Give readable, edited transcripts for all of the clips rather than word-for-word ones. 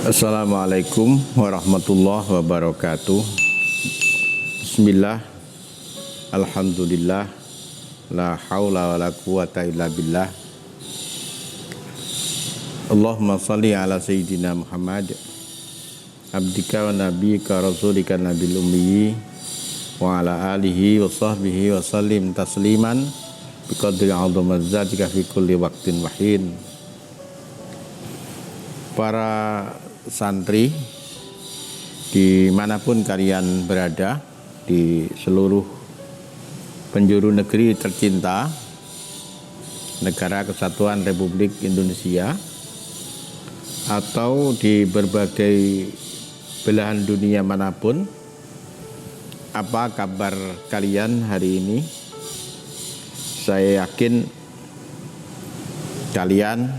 Assalamualaikum warahmatullahi wabarakatuh. Bismillah, alhamdulillah, la haula wa la quwata illa billah. Allahumma salli ala sayyidina Muhammad, abdika wa nabiyika rasulika nabil ummi, wa ala alihi wa sahbihi wa sallim tasliman biqadri azamatika fi kulli waqtin wahin. Para santri dimanapun kalian berada di seluruh penjuru negeri tercinta Negara Kesatuan Republik Indonesia atau di berbagai belahan dunia manapun, apa kabar kalian hari ini? Saya yakin kalian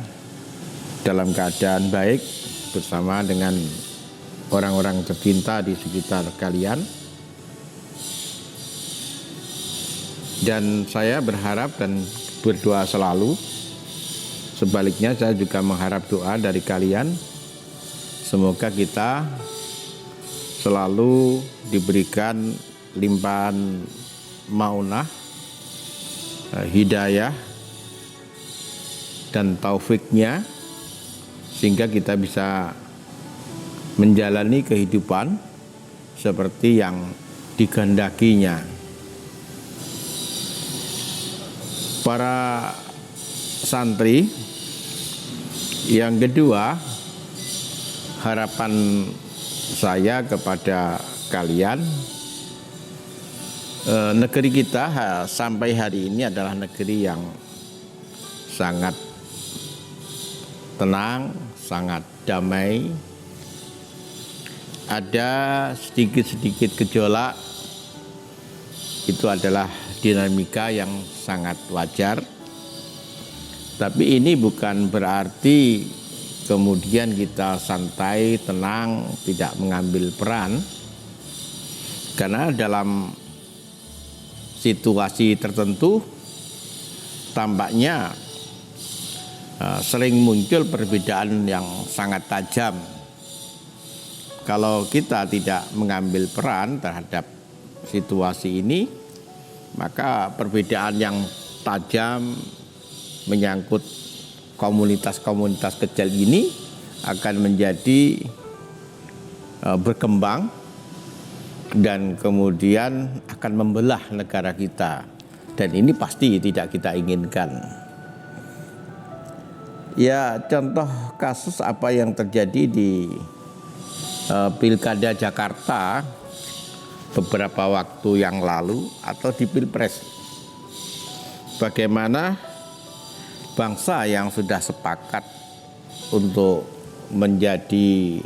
dalam keadaan baik bersama dengan orang-orang tercinta di sekitar kalian. Dan saya berharap dan berdoa selalu, sebaliknya saya juga mengharap doa dari kalian. Semoga kita selalu diberikan limpahan maunah, hidayah dan taufiknya, sehingga kita bisa menjalani kehidupan seperti yang dikehendakinya. Para santri, yang kedua, harapan saya kepada kalian, negeri kita sampai hari ini adalah negeri yang sangat tenang, sangat damai. Ada sedikit-sedikit gejolak, itu adalah dinamika yang sangat wajar. Tapi ini bukan berarti kemudian kita santai, tenang, tidak mengambil peran. Karena dalam situasi tertentu tampaknya sering muncul perbedaan yang sangat tajam. Kalau kita tidak mengambil peran terhadap situasi ini, maka perbedaan yang tajam menyangkut komunitas-komunitas kecil ini akan menjadi berkembang dan kemudian akan membelah negara kita. Dan ini pasti tidak kita inginkan. Ya, contoh kasus apa yang terjadi di Pilkada Jakarta beberapa waktu yang lalu atau di Pilpres. Bagaimana bangsa yang sudah sepakat untuk menjadi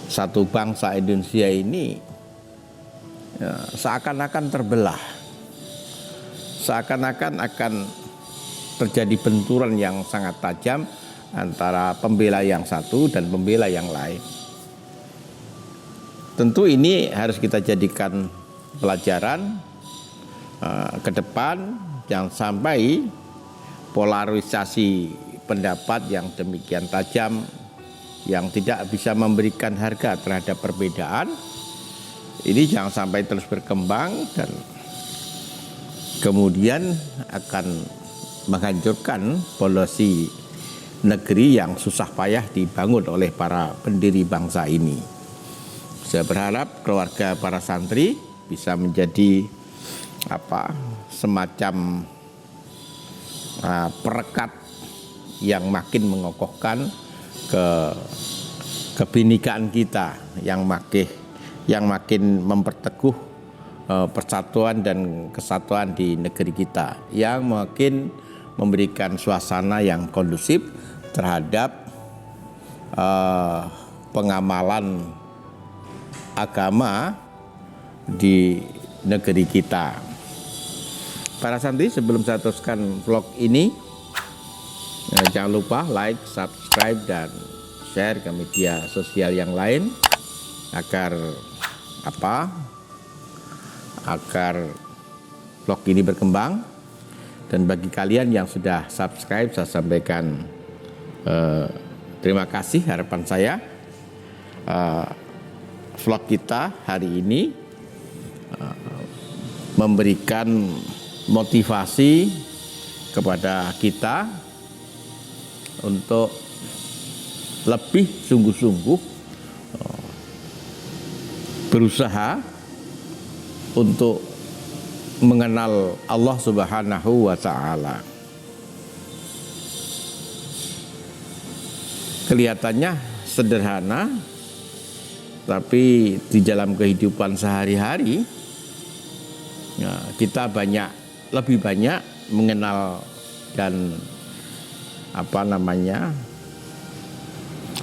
satu bangsa Indonesia ini seakan-akan terbelah. Seakan-akan akan terjadi benturan yang sangat tajam antara pembela yang satu dan pembela yang lain. Tentu ini harus kita jadikan pelajaran ke depan, jangan sampai polarisasi pendapat yang demikian tajam, yang tidak bisa memberikan harga terhadap perbedaan, ini jangan sampai terus berkembang dan kemudian akan menghancurkan pondasi negeri yang susah payah dibangun oleh para pendiri bangsa ini. Saya berharap keluarga para santri bisa menjadi semacam perekat yang makin mengokohkan kebinekaan kita, yang makin memperteguh persatuan dan kesatuan di negeri kita, yang makin memberikan suasana yang kondusif terhadap pengamalan agama di negeri kita. Para santri, sebelum saya teruskan vlog ini, jangan lupa like, subscribe, dan share ke media sosial yang lain agar vlog ini berkembang. Dan bagi kalian yang sudah subscribe, saya sampaikan terima kasih. Harapan saya vlog kita hari ini memberikan motivasi kepada kita untuk lebih sungguh-sungguh berusaha untuk mengenal Allah Subhanahu wa Ta'ala. Kelihatannya sederhana, tapi di dalam kehidupan sehari-hari kita lebih banyak mengenal dan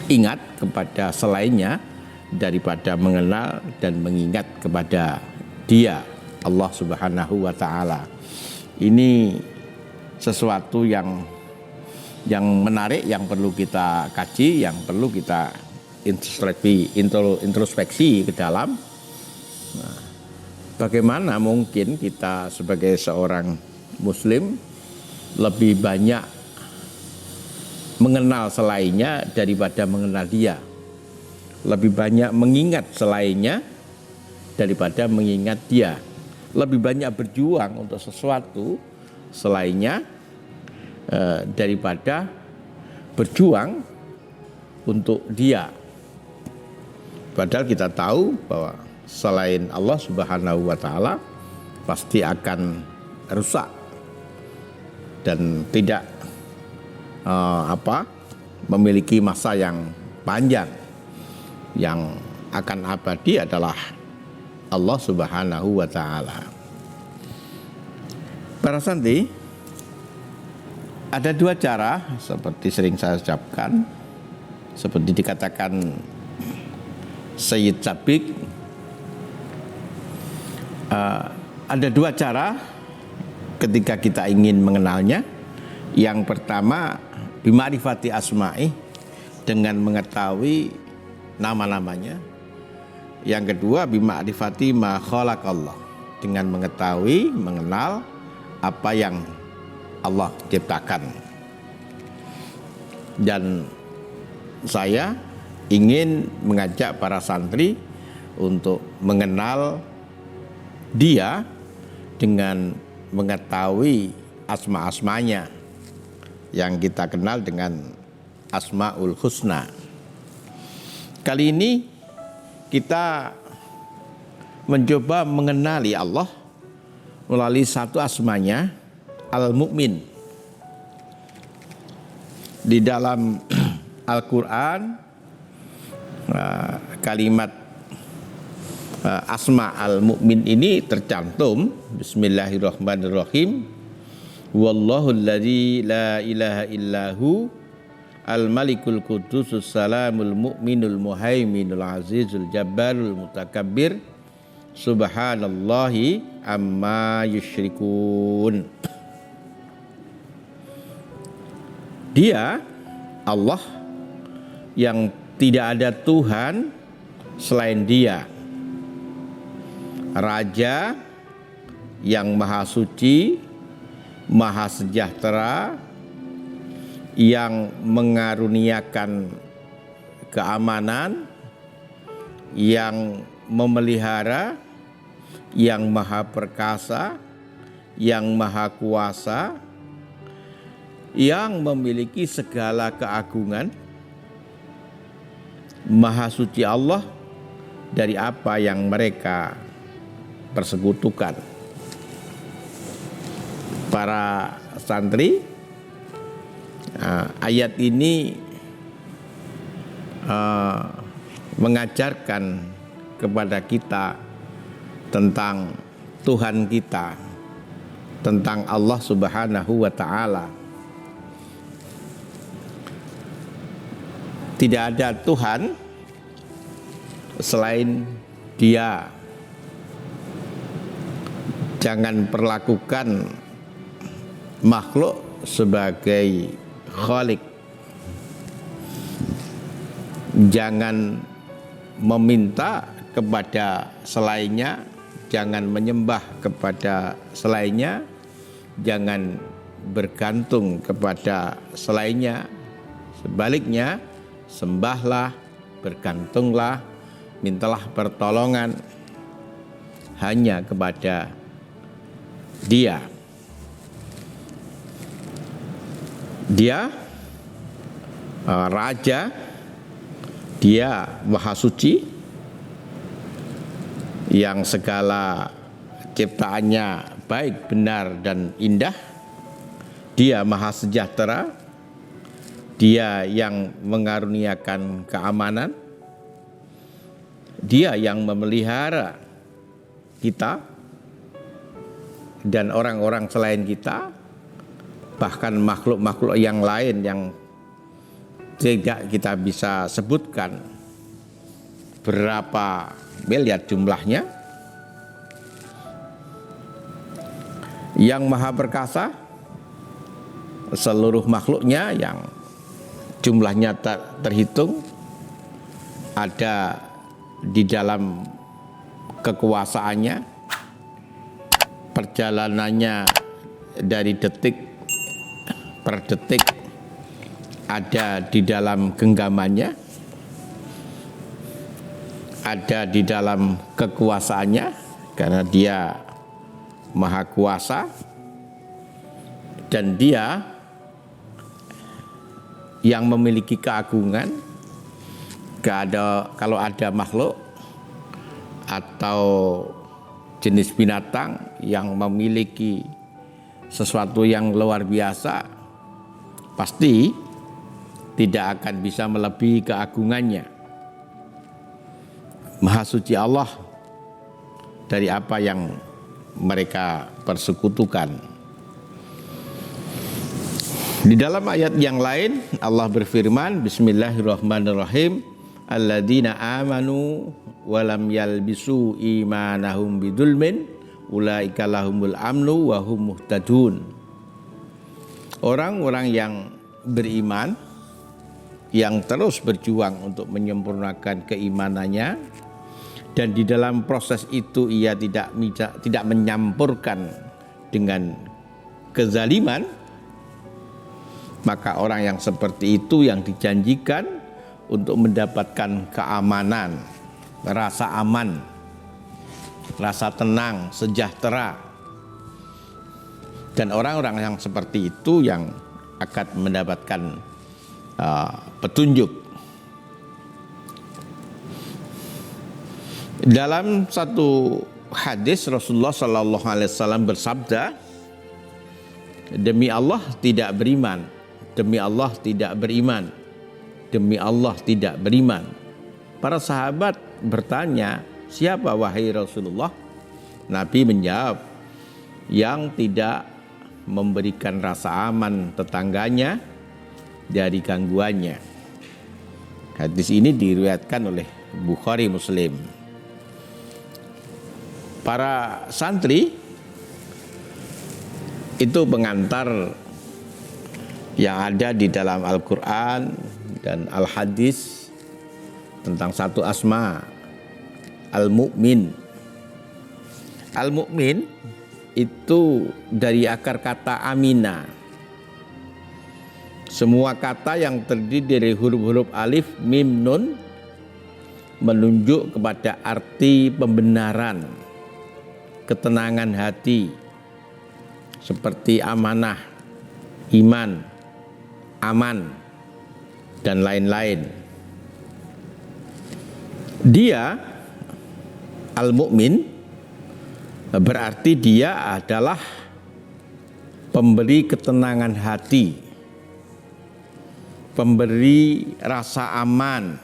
ingat kepada selainnya daripada mengenal dan mengingat kepada Dia, Allah Subhanahu wa Ta'ala. Ini sesuatu yang menarik, yang perlu kita kaji, yang perlu kita introspeksi ke dalam. Bagaimana mungkin kita sebagai seorang Muslim lebih banyak mengenal selainnya daripada mengenal Dia, lebih banyak mengingat selainnya daripada mengingat Dia, lebih banyak berjuang untuk sesuatu selainnya daripada berjuang untuk Dia. Padahal kita tahu bahwa selain Allah Subhanahu wa Ta'ala pasti akan rusak dan tidak memiliki masa yang panjang. Yang akan abadi adalah Allah Subhanahu wa Ta'ala. Para santri, ada dua cara seperti sering saya ucapkan, seperti dikatakan Sayyid Sabiq, ada dua cara ketika kita ingin mengenalnya. Yang pertama, bima'rifati asma'i, dengan mengetahui nama-namanya. Yang kedua, bima'rifati ma khalaqallah, dengan mengetahui, mengenal apa yang Allah ciptakan. Dan saya ingin mengajak para santri untuk mengenal Dia dengan mengetahui asma-asmanya yang kita kenal dengan Asmaul Husna. Kali ini kita mencoba mengenali Allah melalui satu asmanya, Al-Mu'min. Di dalam Al-Quran, kalimat asma Al-Mu'min ini tercantum, Bismillahirrahmanirrahim, Wallahu alladzi la ilaha illahu al-malikul qudusus salamul mu'minul muhaiminul azizul jabbarul mutakabbir subhanallahi amma yusyrikun. Dia, Allah, yang tidak ada Tuhan selain Dia, Raja yang maha suci, maha sejahtera, yang mengaruniakan keamanan, yang memelihara, yang maha perkasa, yang maha kuasa, yang memiliki segala keagungan. Maha suci Allah dari apa yang mereka persekutukan. Para santri, ayat ini mengajarkan kepada kita tentang Tuhan kita, tentang Allah Subhanahu wa Ta'ala. Tidak ada Tuhan selain Dia. Jangan perlakukan makhluk sebagai khalik. Jangan meminta kepada selainnya, jangan menyembah kepada selainnya, jangan bergantung kepada selainnya. Sebaliknya, sembahlah, bergantunglah, mintalah pertolongan hanya kepada Dia. Dia Raja, Dia Maha Suci, yang segala ciptaannya baik, benar, dan indah. Dia Maha Sejahtera, Dia yang mengaruniakan keamanan, Dia yang memelihara kita dan orang-orang selain kita, bahkan makhluk-makhluk yang lain yang tidak kita bisa sebutkan berapa miliar jumlahnya. Yang Maha Perkasa, seluruh makhluknya yang jumlahnya tak terhitung ada di dalam kekuasaannya, perjalanannya dari detik per detik ada di dalam genggamannya, ada di dalam kekuasaannya, karena Dia Maha Kuasa, dan Dia yang memiliki keagungan. Kalau ada makhluk atau jenis binatang yang memiliki sesuatu yang luar biasa, pasti tidak akan bisa melebihi keagungannya. Maha suci Allah dari apa yang mereka persekutukan. Di dalam ayat yang lain Allah berfirman, Bismillahirrahmanirrahim, alladzina amanu walam yalbisu imanahum bidzulmin ulaika lahumul amnu wa hum muhtadun. Orang-orang yang beriman, yang terus berjuang untuk menyempurnakan keimanannya, dan di dalam proses itu ia tidak menyampurkan dengan kezaliman, maka orang yang seperti itu yang dijanjikan untuk mendapatkan keamanan, rasa aman, rasa tenang, sejahtera. Dan orang-orang yang seperti itu yang akan mendapatkan petunjuk. Dalam satu hadis Rasulullah Sallallahu Alaihi Wasallam bersabda, demi Allah tidak beriman, demi Allah tidak beriman, demi Allah tidak beriman. Para sahabat bertanya, siapa wahai Rasulullah? Nabi menjawab, yang tidak memberikan rasa aman tetangganya dari gangguannya. Hadis ini diriwayatkan oleh Bukhari Muslim. Para santri itu pengantar yang ada di dalam Al-Quran dan Al-Hadis tentang satu asma, Al-Mu'min. Al-Mu'min itu dari akar kata amina. Semua kata yang terdiri dari huruf-huruf alif, mim, nun menunjuk kepada arti pembenaran, ketenangan hati, seperti amanah, iman, aman, dan lain-lain. Dia al-mu'min berarti dia adalah pemberi ketenangan hati, pemberi rasa aman.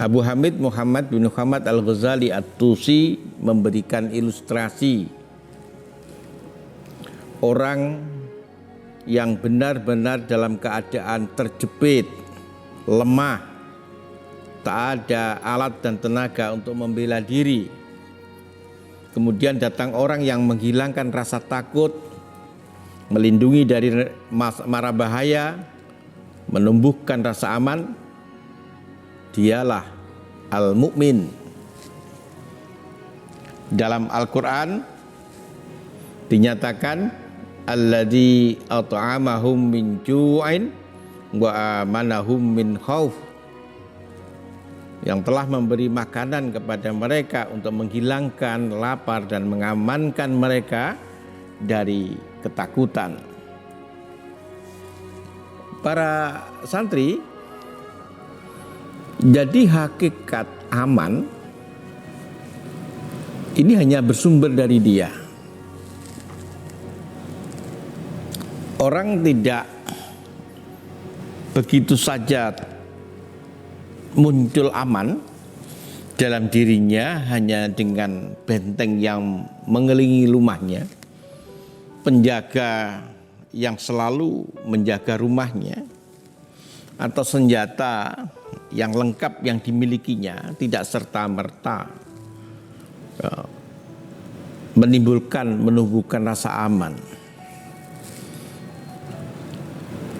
Abu Hamid Muhammad bin Muhammad Al-Ghazali At-Tusi memberikan ilustrasi orang yang benar-benar dalam keadaan terjepit, lemah, tak ada alat dan tenaga untuk membela diri. Kemudian datang orang yang menghilangkan rasa takut, melindungi dari mara bahaya, menumbuhkan rasa aman. Dialah al-mu'min. Dalam Al-Quran dinyatakan alladzi at'amahum min ju'in wa amanahum min khauf, yang telah memberi makanan kepada mereka untuk menghilangkan lapar dan mengamankan mereka dari ketakutan. Para santri, jadi hakikat aman ini hanya bersumber dari Dia. Orang tidak begitu saja muncul aman dalam dirinya hanya dengan benteng yang mengelilingi rumahnya, penjaga yang selalu menjaga rumahnya, atau senjata yang lengkap yang dimilikinya tidak serta-merta menumbuhkan rasa aman.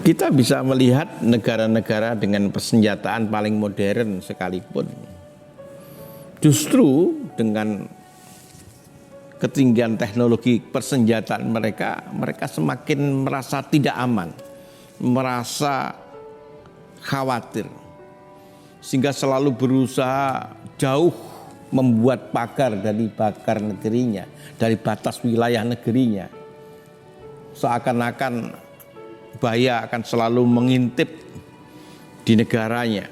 Kita bisa melihat negara-negara dengan persenjataan paling modern sekalipun, justru dengan ketinggian teknologi persenjataan mereka semakin merasa tidak aman, merasa khawatir, sehingga selalu berusaha jauh membuat pagar dari pagar negerinya, dari batas wilayah negerinya. Seakan-akan bahaya akan selalu mengintip di negaranya.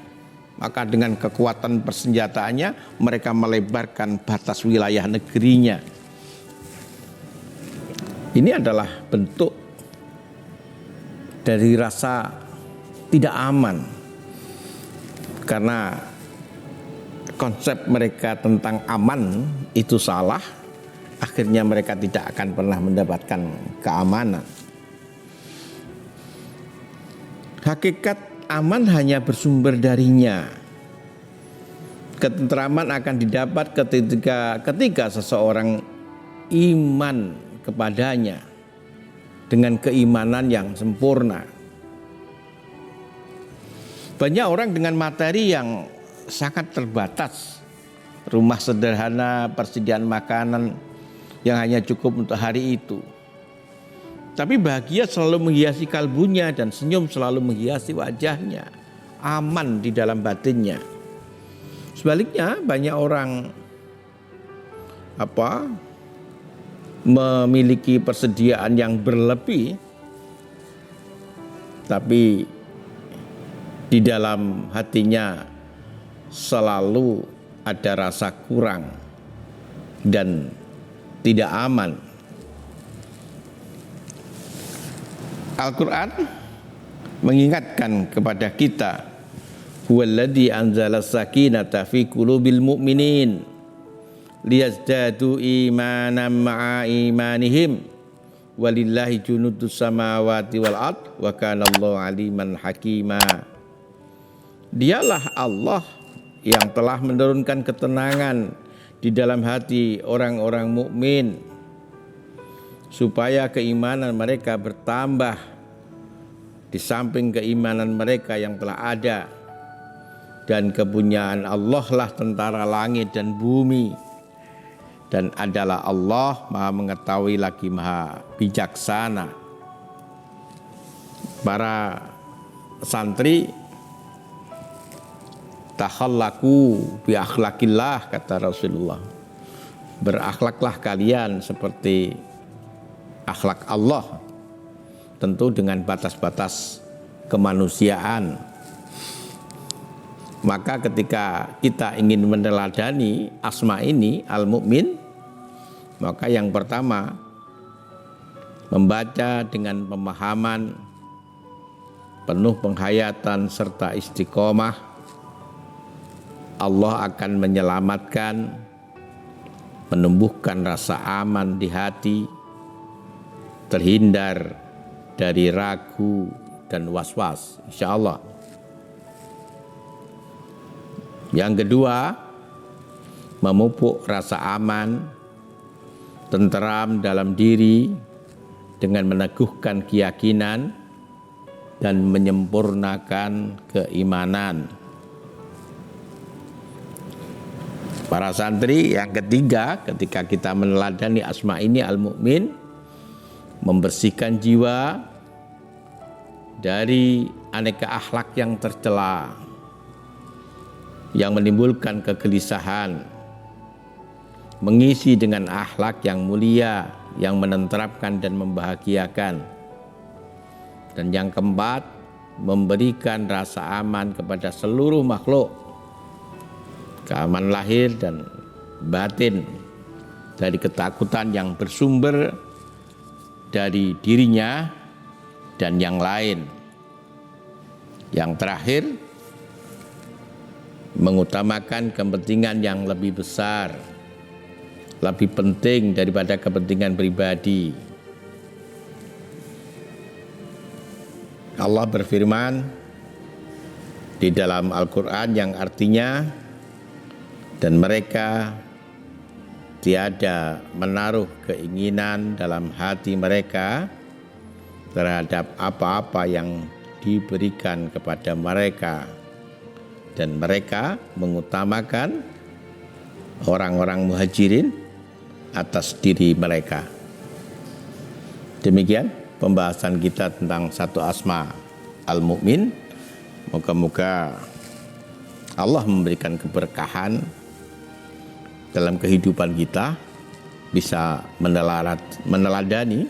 Maka dengan kekuatan persenjataannya mereka melebarkan batas wilayah negerinya. Ini adalah bentuk dari rasa tidak aman, karena konsep mereka tentang aman itu salah. Akhirnya mereka tidak akan pernah mendapatkan keamanan. Hakikat aman hanya bersumber darinya. Ketentraman akan didapat ketika seseorang iman kepadanya dengan keimanan yang sempurna. Banyak orang dengan materi yang sangat terbatas, rumah sederhana, persediaan makanan yang hanya cukup untuk hari itu. Tapi bahagia selalu menghiasi kalbunya dan senyum selalu menghiasi wajahnya, aman di dalam batinnya. Sebaliknya banyak orang memiliki persediaan yang berlebih, tapi di dalam hatinya selalu ada rasa kurang dan tidak aman. Al-Quran mengingatkan kepada kita, huwallazi anzala sakinata fi qulubil mu'minin liyazdadu imanan ma'a imanihim walillahi junudus samawati wal ard wa kana Allahu aliman hakima. Dialah Allah yang telah menurunkan ketenangan di dalam hati orang-orang mukmin supaya keimanan mereka bertambah di samping keimanan mereka yang telah ada, dan kepunyaan Allah lah tentara langit dan bumi, dan adalah Allah Maha mengetahui lagi Maha bijaksana. Para santri, takhallaku bi akhlakillah, kata Rasulullah, berakhlaklah kalian seperti akhlak Allah, tentu dengan batas-batas kemanusiaan. Maka ketika kita ingin meneladani asma ini al-mu'min, maka yang pertama membaca dengan pemahaman penuh penghayatan serta istiqomah. Allah akan menyelamatkan, menumbuhkan rasa aman di hati, terhindar dari ragu dan was-was, insyaallah. Yang kedua, memupuk rasa aman, tenteram dalam diri dengan meneguhkan keyakinan dan menyempurnakan keimanan. Para santri, yang ketiga, ketika kita meneladani asma ini al-mu'min, membersihkan jiwa dari aneka akhlak yang tercela, yang menimbulkan kegelisahan, mengisi dengan akhlak yang mulia, yang menenteramkan dan membahagiakan. Dan yang keempat, memberikan rasa aman kepada seluruh makhluk, keamanan lahir dan batin dari ketakutan yang bersumber dari dirinya dan yang lain. Yang terakhir, mengutamakan kepentingan yang lebih besar, lebih penting daripada kepentingan pribadi. Allah berfirman di dalam Al-Quran yang artinya, dan mereka tiada menaruh keinginan dalam hati mereka terhadap apa-apa yang diberikan kepada mereka, dan mereka mengutamakan orang-orang muhajirin atas diri mereka. Demikian pembahasan kita tentang satu asma al-mu'min. Moga-moga Allah memberikan keberkahan dalam kehidupan kita, bisa meneladani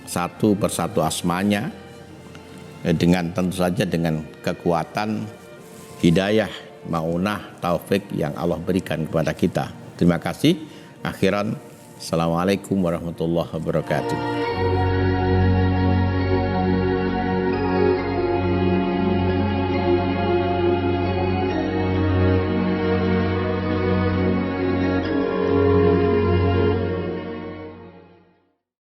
satu persatu asmanya, dengan tentu saja dengan kekuatan hidayah, maunah, taufik yang Allah berikan kepada kita. Terima kasih. Akhiran, Assalamualaikum warahmatullahi wabarakatuh.